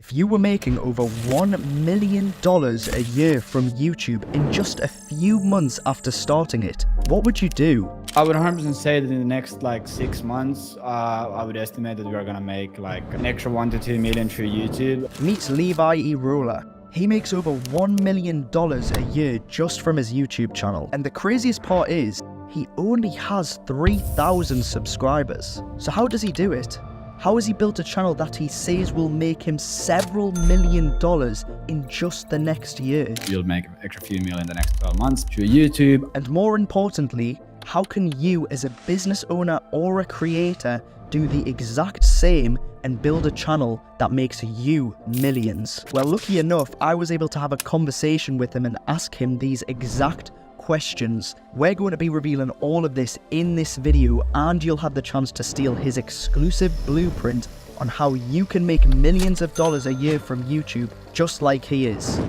If you were making over $1 million a year from YouTube in just a few months after starting it, what would you do? I would 100% say that in the next 6 months, I would estimate that we are gonna make an extra 1 to 2 million through YouTube. Meet Leevi Eerola. He makes over $1 million a year just from his YouTube channel. And the craziest part is, he only has 3,000 subscribers. So how does he do it? How has he built a channel that he says will make him several $1 million in just the next year? We'll make an extra few million in the next 12 months through YouTube. And more importantly, how can you as a business owner or a creator do the exact same and build a channel that makes you millions? Well, lucky enough, I was able to have a conversation with him and ask him these exact questions. We're going to be revealing all of this in this video, and you'll have the chance to steal his exclusive blueprint on how you can make millions of dollars a year from YouTube just like he is.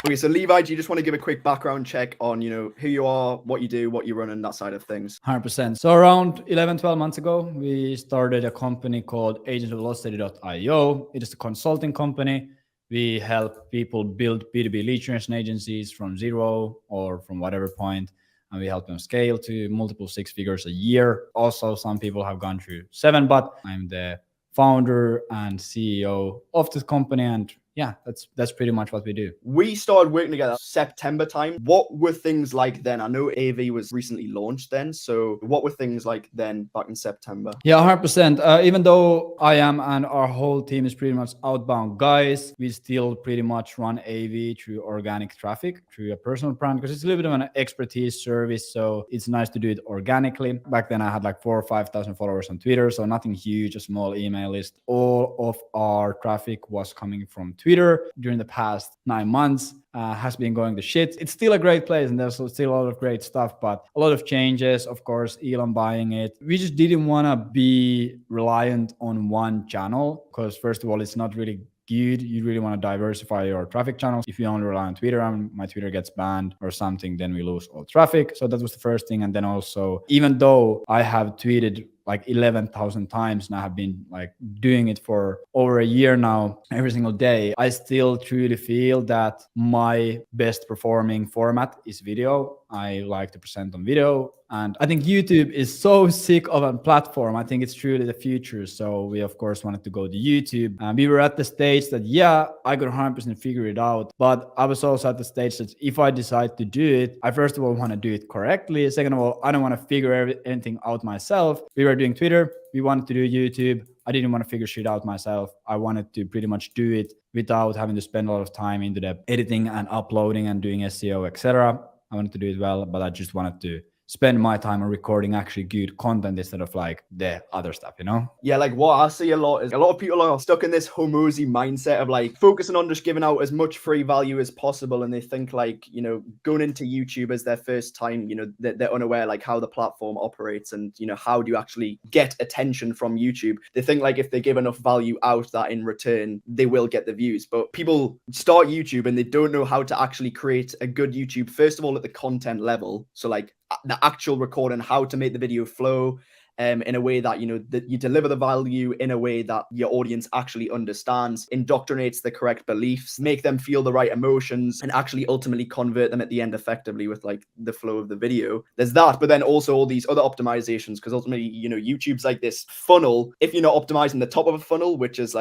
Okay, so Levi, do you just want to give a quick background check on, who you are, what you do, what you run, and that side of things? 100%. So around 11, 12 months ago, we started a company called agentvelocity.io. It is a consulting company. We help people build B2B lead generation agencies from zero or from whatever point, and we help them scale to multiple 6 figures a year. Also, some people have gone through 7, but I'm the founder and CEO of this company, and yeah, that's pretty much what we do. We started working together September time. What were things like then? I know AV was recently launched then, so what were things like then back in September? Yeah, 100%. Even though I am and our whole team is pretty much outbound guys, we still pretty much run AV through organic traffic, through a personal brand, because it's a little bit of an expertise service, so it's nice to do it organically. Back then I had 4,000 or 5,000 followers on Twitter, so nothing huge, a small email list. All of our traffic was coming from Twitter. During the past 9 months has been going to shit. It's still a great place and there's still a lot of great stuff, but a lot of changes, of course, Elon buying it. We just didn't want to be reliant on one channel because first of all, it's not really good. You really want to diversify your traffic channels. If you only rely on Twitter and my Twitter gets banned or something, then we lose all traffic. So that was the first thing. And then also, even though I have tweeted 11,000 times and I have been doing it for over a year now, every single day, I still truly feel that my best performing format is video. I like to present on video, and I think YouTube is so sick of a platform. I think it's truly the future. So we of course wanted to go to YouTube, and we were at the stage that I could 100% figure it out, but I was also at the stage that if I decide to do it, I first of all want to do it correctly. Second of all, I don't want to figure anything out myself. We were doing Twitter, we wanted to do YouTube. I didn't want to figure shit out myself. I wanted to pretty much do it without having to spend a lot of time into the editing and uploading and doing SEO, etc. I wanted to do it well, but I just wanted to spend my time on recording actually good content instead of the other stuff, Yeah, what I see a lot is a lot of people are stuck in this homozy mindset of focusing on just giving out as much free value as possible. And they think going into YouTube as their first time, they're unaware how the platform operates and, how do you actually get attention from YouTube. They think if they give enough value out that in return, they will get the views. But people start YouTube and they don't know how to actually create a good YouTube, first of all, at the content level. So the actual recording, how to make the video flow in a way that, that you deliver the value in a way that your audience actually understands, indoctrinates the correct beliefs, make them feel the right emotions, and actually ultimately convert them at the end effectively with the flow of the video. There's that, but then also all these other optimizations, because ultimately, YouTube's this funnel. If you're not optimizing the top of a funnel, which is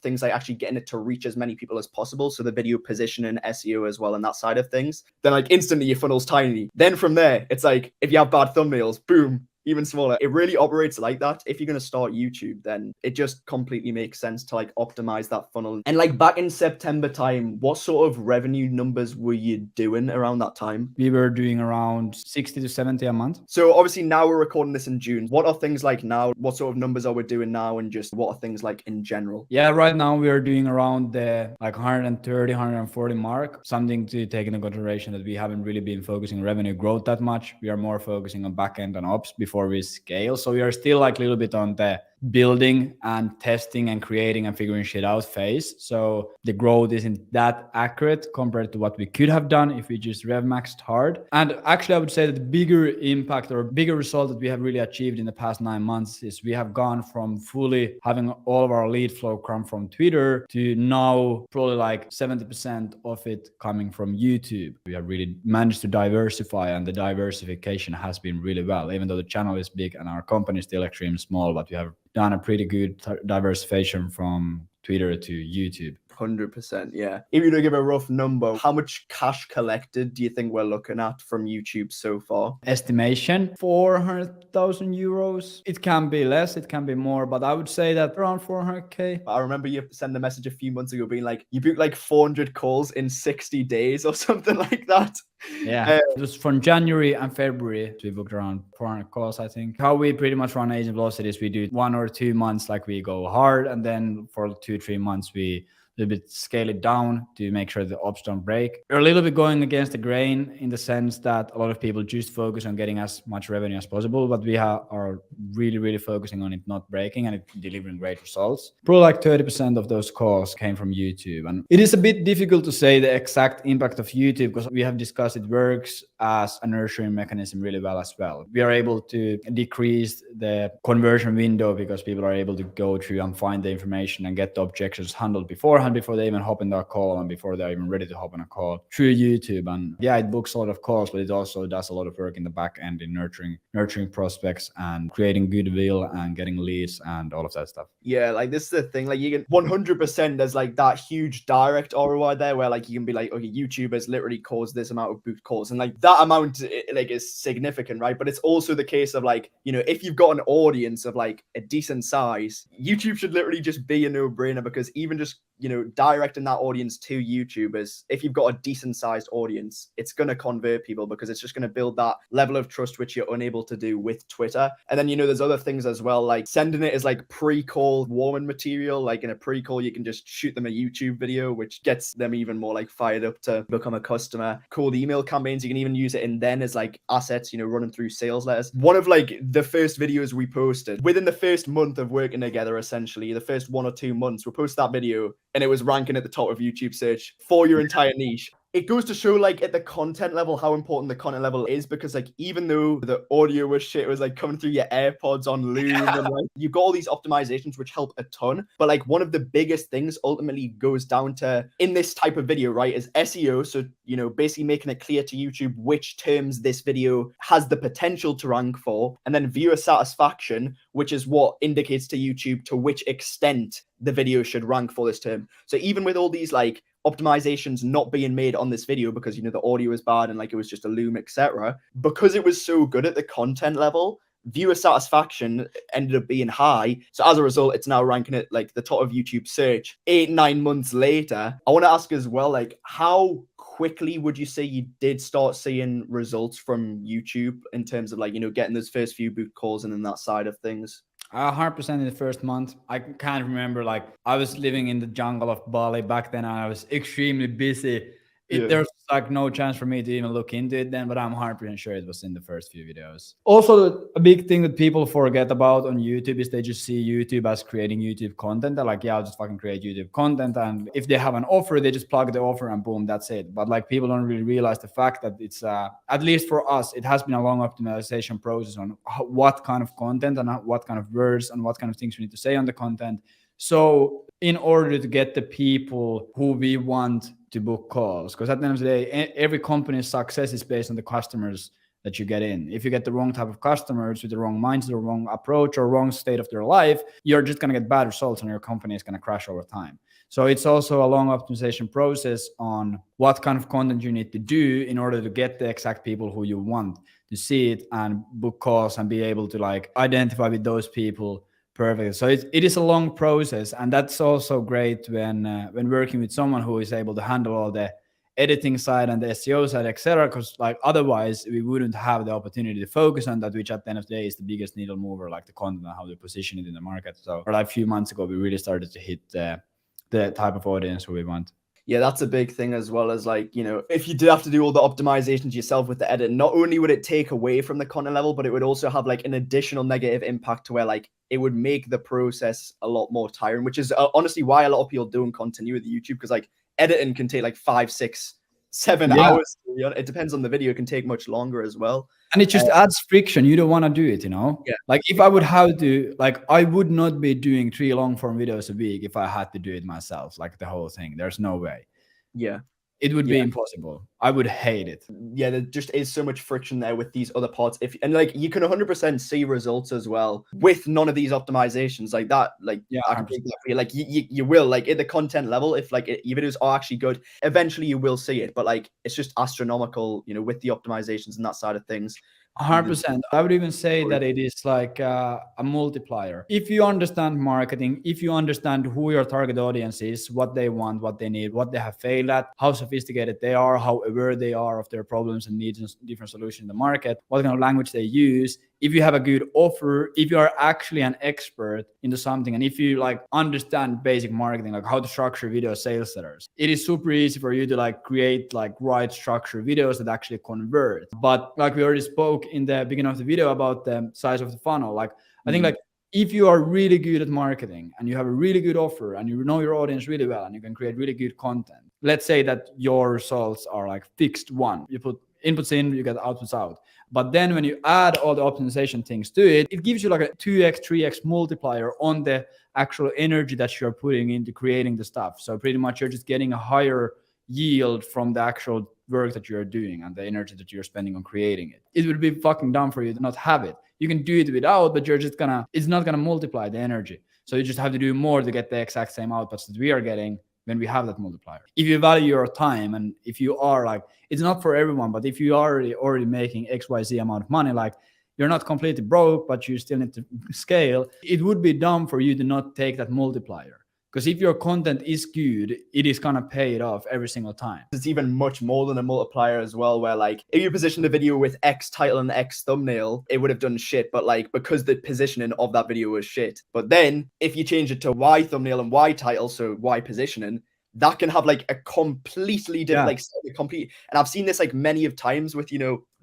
things like actually getting it to reach as many people as possible, so the video positioning, SEO as well, and that side of things, then instantly your funnel's tiny. Then from there, it's if you have bad thumbnails, boom, even smaller. It really operates like that. If you're going to start YouTube, then it just completely makes sense to optimize that funnel. And back in September time, what sort of revenue numbers were you doing around that time? We were doing around 60 to 70 a month. So obviously now we're recording this in June. What are things like now? What sort of numbers are we doing now? And just what are things like in general? Yeah, right now we are doing around the 130, 140 mark. Something to take into consideration that we haven't really been focusing on revenue growth that much. We are more focusing on backend and ops before we scale. So we are still a little bit on the building and testing and creating and figuring shit out phase. So the growth isn't that accurate compared to what we could have done if we just rev maxed hard. And actually, I would say that the bigger impact or bigger result that we have really achieved in the past 9 months is we have gone from fully having all of our lead flow come from Twitter to now probably like 70% of it coming from YouTube. We have really managed to diversify, and the diversification has been really well, even though the channel is big and our company is still extremely small, but we have done a pretty good diversification from Twitter to YouTube. 100%, yeah. If you were to give a rough number, how much cash collected do you think we're looking at from YouTube so far? Estimation 400,000 euros. It can be less, it can be more, but I would say that around 400k. I remember you sent a message a few months ago being like, you booked like 400 calls in 60 days or something like that. Yeah, it was from January and February. We booked around 400 calls, I think. How we pretty much run Agent Velocity is we do 1 or 2 months like we go hard, and then for 2-3 months we a little bit scale it down to make sure the ops don't break. We're a little bit going against the grain in the sense that a lot of people just focus on getting as much revenue as possible, but we are really focusing on it not breaking and it delivering great results. Probably like 30% of those calls came from YouTube. And it is a bit difficult to say the exact impact of YouTube because we have discussed it works as a nurturing mechanism really well as well. We are able to decrease the conversion window because people are able to go through and find the information and get the objections handled beforehand before they even hop in their call and before they're even ready to hop on a call through YouTube. And yeah, it books a lot of calls, but it also does a lot of work in the back end in nurturing prospects and creating goodwill and getting leads and all of that stuff. Yeah, like this is the thing, like you can 100% there's like that huge direct ROI there where like you can be like, okay, YouTube has literally caused this amount of booked calls, and like that amount like is significant, right? But it's also the case of like, you know, if you've got an audience of like a decent size, YouTube should literally just be a no-brainer, because even just, you know, directing that audience to YouTubers, if you've got a decent sized audience, it's going to convert people because it's just going to build that level of trust which you're unable to do with Twitter. And then, you know, there's other things as well, like sending it as like pre-call warming material. Like in a pre-call, you can just shoot them a YouTube video, which gets them even more like fired up to become a customer. Cold email campaigns, you can even use it in then as like assets, you know, running through sales letters. One of like the first videos we posted within the first month of working together, essentially the first 1 or 2 months, we posted that video and it was ranking at the top of YouTube search for your entire niche. It goes to show like at the content level how important the content level is, because like even though the audio was shit, it was like coming through your AirPods on Loom and like you've got all these optimizations which help a ton. But like one of the biggest things ultimately goes down to, in this type of video, right, is SEO. So, you know, basically making it clear to YouTube which terms this video has the potential to rank for, and then viewer satisfaction, which is what indicates to YouTube to which extent the video should rank for this term. So even with all these like optimizations not being made on this video because, you know, the audio was bad and like it was just a Loom, etc., because it was so good at the content level, viewer satisfaction ended up being high. So as a result, it's now ranking at like the top of YouTube search 8-9 months later. I want to ask as well, like how quickly would you say you did start seeing results from YouTube in terms of like, you know, getting those first few boot calls and then that side of things? 100% in the first month. I can't remember, like I was living in the jungle of Bali back then and I was extremely busy. There's like no chance for me to even look into it then, but I'm 100% sure it was in the first few videos. Also, a big thing that people forget about on YouTube is they just see YouTube as creating YouTube content. They're like, yeah, I'll just fucking create YouTube content. And if they have an offer, they just plug the offer and boom, that's it. But like people don't really realize the fact that it's, at least for us, it has been a long optimization process on what kind of content and what kind of words and what kind of things we need to say on the content. So in order to get the people who we want to book calls, because at the end of the day, every company's success is based on the customers that you get in. If you get the wrong type of customers with the wrong mindset or wrong approach or wrong state of their life, you're just going to get bad results and your company is going to crash over time. So it's also a long optimization process on what kind of content you need to do in order to get the exact people who you want to see it and book calls and be able to like identify with those people. Perfect. So it is a long process, and that's also great when working with someone who is able to handle all the editing side and the SEO side, etc. Because like otherwise we wouldn't have the opportunity to focus on that, which at the end of the day is the biggest needle mover, like the content and how to position it in the market. So like a few months ago, we really started to hit the type of audience who we want. Yeah, that's a big thing, as well as like, if you did have to do all the optimizations yourself with the edit, not only would it take away from the content level, but it would also have like an additional negative impact to where like it would make the process a lot more tiring, which is honestly why a lot of people don't continue with YouTube, because like editing can take like 5, 6, 7 Yeah. hours. It depends on the video. It can take much longer as well. And it just adds friction. You don't want to do it, Yeah. Like if I would have to, like I would not be doing 3 long form videos a week if I had to do it myself, like the whole thing. There's no way. Yeah. It would be impossible. I would hate it. Yeah, there just is so much friction there with these other parts. And like you can 100% see results as well with none of these optimizations like that. Like, Yeah, I can take that for you. Like you will, like at the content level, if like your videos are actually good, eventually you will see it. But like it's just astronomical, with the optimizations and that side of things. 100%. I would even say that it is like a multiplier. If you understand marketing, if you understand who your target audience is, what they want, what they need, what they have failed at, how sophisticated they are, how aware they are of their problems and needs and different solutions in the market, what kind of language they use, if you have a good offer, if you are actually an expert into something, and if you like understand basic marketing, like how to structure video sales letters, it is super easy for you to like create like right structure videos that actually convert. But like we already spoke in the beginning of the video about the size of the funnel, like I think like if you are really good at marketing and you have a really good offer and you know your audience really well and you can create really good content, let's say that your results are like fixed one. You put inputs in, you get outputs out. But then when you add all the optimization things to it, it gives you like a 2x, 3x multiplier on the actual energy that you're putting into creating the stuff. So pretty much you're just getting a higher yield from the actual work that you're doing and the energy that you're spending on creating it. It would be fucking dumb for you to not have it. You can do it without, but it's not gonna multiply the energy. So you just have to do more to get the exact same outputs that we are getting when we have that multiplier. If you value your time, and if you are like, it's not for everyone, but if you are already making XYZ amount of money, like you're not completely broke, but you still need to scale, it would be dumb for you to not take that multiplier. Because if your content is good, it is gonna pay it off every single time. It's even much more than a multiplier as well, where like if you positioned a video with X title and X thumbnail, it would have done shit, but like because the positioning of that video was shit. But then if you change it to Y thumbnail and Y title, so Y positioning, that can have like a completely different, complete. And I've seen this like many of times with,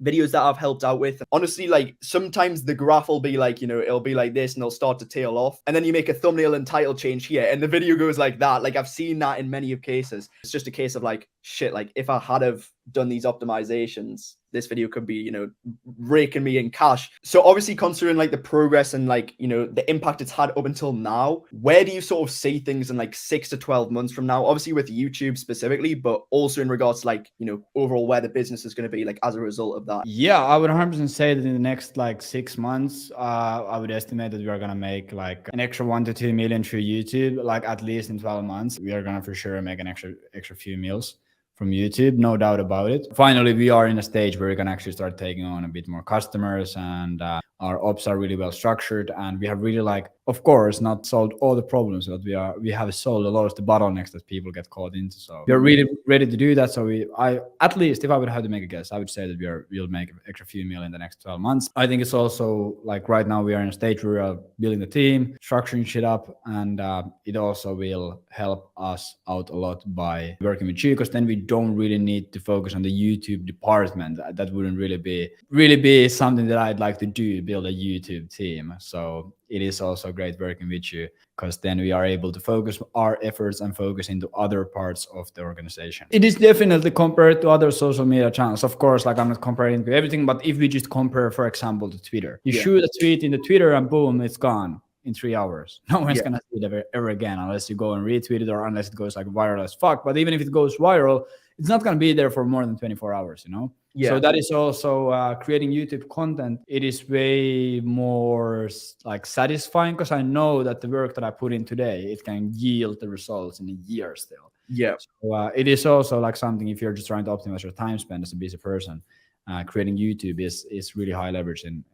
videos that I've helped out with. Honestly, like sometimes the graph will be like, it'll be like this and it'll start to tail off. And then you make a thumbnail and title change here and the video goes like that. Like I've seen that in many of cases. It's just a case of like, shit, like if I had have done these optimizations, this video could be, raking me in cash. So obviously considering like the progress and like, the impact it's had up until now, where do you sort of see things in like 6 to 12 months from now? Obviously with YouTube specifically, but also in regards to like, overall where the business is going to be like as a result of that. Yeah, I would 100% say that in the next like 6 months, I would estimate that we are going to make like an extra 1 to 2 million through YouTube, like at least in 12 months. We are going to for sure make an extra few mils from YouTube, no doubt about it. Finally, we are in a stage where we can actually start taking on a bit more customers, and our ops are really well structured, and we have really like, of course, not solved all the problems, but we have solved a lot of the bottlenecks that people get caught into. So we are really ready to do that. So I at least, if I would have to make a guess, I would say that we'll make an extra few million in the next 12 months. I think it's also like right now we are in a stage where we are building the team, structuring shit up, and it also will help us out a lot by working with you, because then we don't really need to focus on the YouTube department. That wouldn't really be something that I'd like to do, build a YouTube team. So it is also great working with you, because then we are able to focus our efforts and focus into other parts of the organization. It is definitely compared to other social media channels. Of course, like I'm not comparing to everything, but if we just compare, for example, to Twitter, you shoot a tweet into Twitter and boom, it's gone in 3 hours. No one's gonna see it ever again, unless you go and retweet it or unless it goes like viral as fuck. But even if it goes viral, it's not gonna be there for more than 24 hours, So that is also creating YouTube content. It is way more like satisfying, because I know that the work that I put in today, it can yield the results in a year still. Yeah. So it is also like something, if you're just trying to optimize your time spent as a busy person, creating YouTube is really high leverage in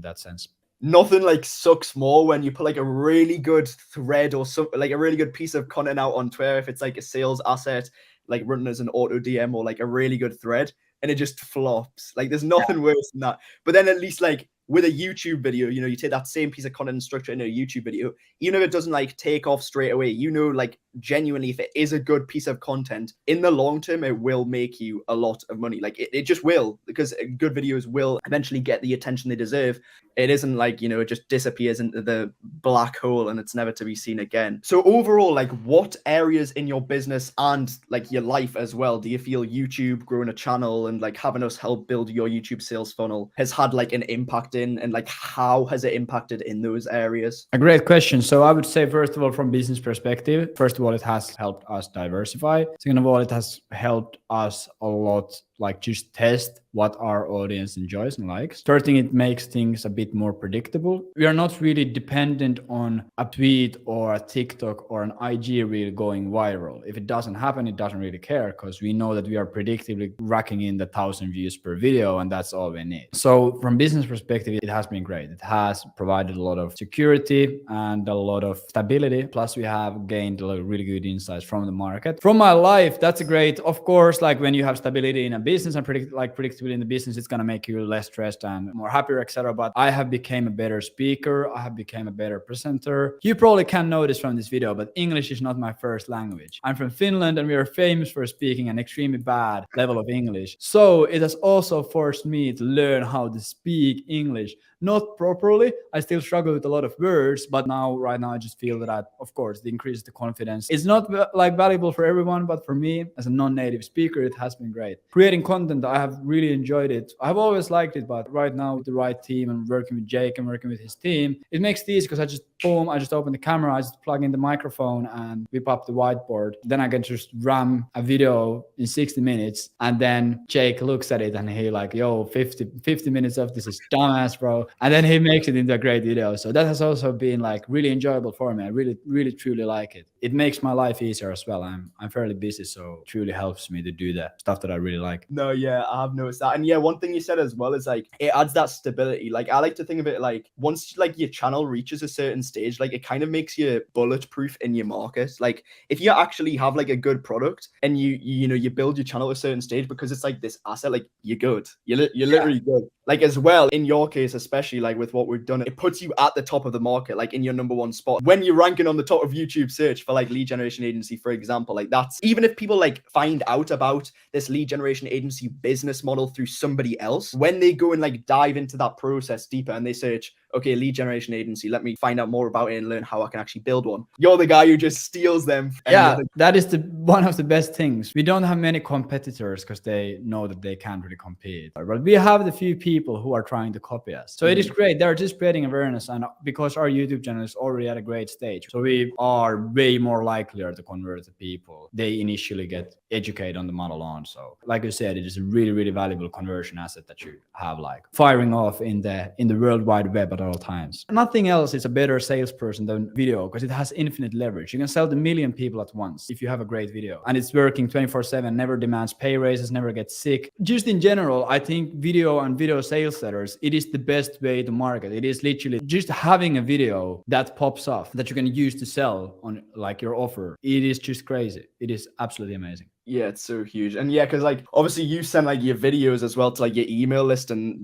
that sense. Nothing like sucks more when you put like a really good thread or something, like a really good piece of content out on Twitter, if it's like a sales asset, like running as an auto DM or like a really good thread, and it just flops. Like there's nothing worse than that. But then at least like with a YouTube video, you take that same piece of content and structure in a YouTube video, even if it doesn't like take off straight away, like genuinely, if it is a good piece of content, in the long term, it will make you a lot of money. Like it just will, because good videos will eventually get the attention they deserve. It isn't like, you know, it just disappears into the black hole and it's never to be seen again. So overall, like, what areas in your business and like your life as well do you feel YouTube, growing a channel and like having us help build your YouTube sales funnel has had like an impact in, and like how has it impacted in those areas? A great question. So I would say, first of all, from business perspective, first of all, it has helped us diversify. Second of all, it has helped us a lot, like just test what our audience enjoys and likes. Third thing, it makes things a bit more predictable. We are not really dependent on a tweet or a TikTok or an IG reel going viral. If it doesn't happen, it doesn't really care, because we know that we are predictably racking in the 1,000 views per video, and that's all we need. So from business perspective, it has been great. It has provided a lot of security and a lot of stability. Plus we have gained a lot of really good insights from the market. From my life, that's a great, of course, like when you have stability in a business and predictability in the business, it's going to make you less stressed and more happier, etc. But I have become a better speaker. I have become a better presenter. You probably can notice from this video, but English is not my first language. I'm from Finland and we are famous for speaking an extremely bad level of English. So it has also forced me to learn how to speak English. Not properly. I still struggle with a lot of words, but right now, I just feel that, of course, the increase the confidence. It's not like valuable for everyone, but for me, as a non-native speaker, it has been great. Creating content, I have really enjoyed it. I've always liked it, but right now with the right team and working with Jake and working with his team, it makes it easy, because I just open the camera, I just plug in the microphone and whip up the whiteboard. Then I can just ram a video in 60 minutes, and then Jake looks at it and he like, yo, 50 minutes of this is dumbass, bro. And then he makes it into a great video. So that has also been like really enjoyable for me. I really truly like it. It makes my life easier as well. I'm fairly busy, so it truly helps me to do the stuff that I really like. No, yeah, I have noticed that. And yeah, one thing you said as well is like it adds that stability. Like I like to think of it like once like your channel reaches a certain stage, like it kind of makes you bulletproof in your market. Like if you actually have like a good product and you build your channel at a certain stage, because it's like this asset, like you're good. You're literally good. Like as well, in your case, especially like with what we've done, it puts you at the top of the market, like in your number one spot. When you're ranking on the top of YouTube search for like lead generation agency, for example, like that's, even if people like find out about this lead generation agency business model through somebody else, when they go and like dive into that process deeper and they search, okay, lead generation agency, let me find out more about it and learn how I can actually build one. You're the guy who just steals them. Yeah, that is one of the best things. We don't have many competitors because they know that they can't really compete. But we have the few people who are trying to copy us. So it is great. They're just spreading awareness, and because our YouTube channel is already at a great stage, so we are way more likelier to convert the people they initially get educated on the model on. So like you said, it is a really valuable conversion asset that you have like firing off in the World Wide Web at all times. Nothing else is a better salesperson than video, because it has infinite leverage. You can sell to 1 million people at once if you have a great video, and it's working 24/7, never demands pay raises, never gets sick. Just in general, I think video and video sales letters, it is the best way to market. It is literally just having a video that pops off that you can use to sell on like your offer. It is just crazy. It is absolutely amazing. Yeah, it's so huge. And yeah, because like obviously you send like your videos as well to like your email list and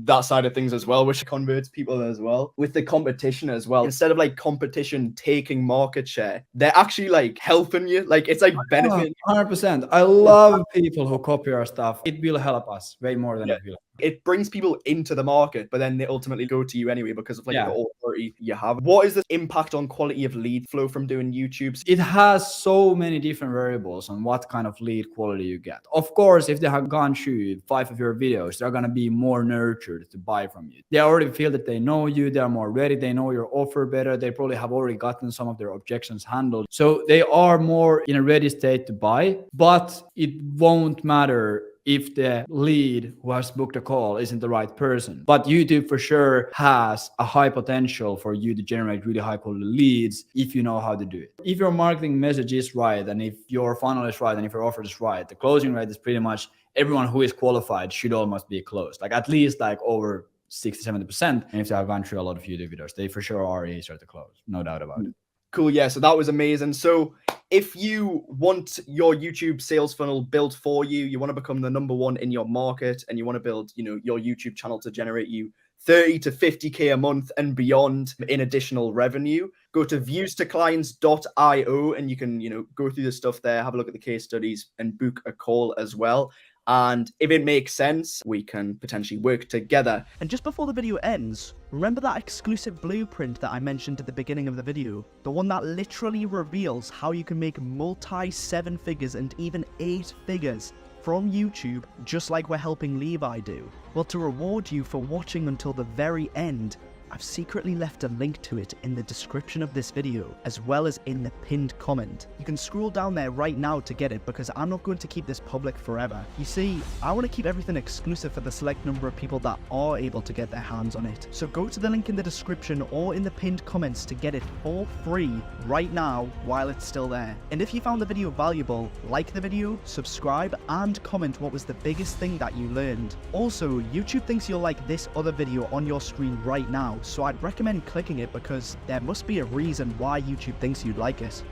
that side of things as well, which converts people as well. With the competition as well, instead of like competition taking market share, they're actually like helping you. Like it's like benefiting. 100%. I love people who copy our stuff. It will help us way more than it will. It brings people into the market, but then they ultimately go to you anyway because of like the authority you have. What is the impact on quality of lead flow from doing YouTube? It has so many different variables on what kind of lead quality you get. Of course, if they have gone through 5 of your videos, they're going to be more nurtured to buy from you. They already feel that they know you, they're more ready, they know your offer better, they probably have already gotten some of their objections handled. So they are more in a ready state to buy, but it won't matter if the lead who has booked a call isn't the right person. But YouTube for sure has a high potential for you to generate really high quality leads if you know how to do it. If your marketing message is right, and if your funnel is right, and if your offer is right, the closing rate is pretty much everyone who is qualified should almost be closed. Like at least like over 60-70%. And if they have gone through a lot of YouTube videos, they for sure are easier to close. No doubt about it. Cool. Yeah. So that was amazing. So if you want your YouTube sales funnel built for you, you want to become the number one in your market, and you want to build, your YouTube channel to generate you 30 to 50k a month and beyond in additional revenue, go to viewstoclients.io and you can, go through the stuff there, have a look at the case studies and book a call as well. And if it makes sense, we can potentially work together. And just before the video ends, remember that exclusive blueprint that I mentioned at the beginning of the video? The one that literally reveals how you can make multi-7 figures and even 8 figures from YouTube, just like we're helping Levi do. Well, to reward you for watching until the very end, I've secretly left a link to it in the description of this video, as well as in the pinned comment. You can scroll down there right now to get it, because I'm not going to keep this public forever. You see, I want to keep everything exclusive for the select number of people that are able to get their hands on it. So go to the link in the description or in the pinned comments to get it for free right now while it's still there. And if you found the video valuable, like the video, subscribe, and comment what was the biggest thing that you learned. Also, YouTube thinks you'll like this other video on your screen right now, so I'd recommend clicking it because there must be a reason why YouTube thinks you'd like it.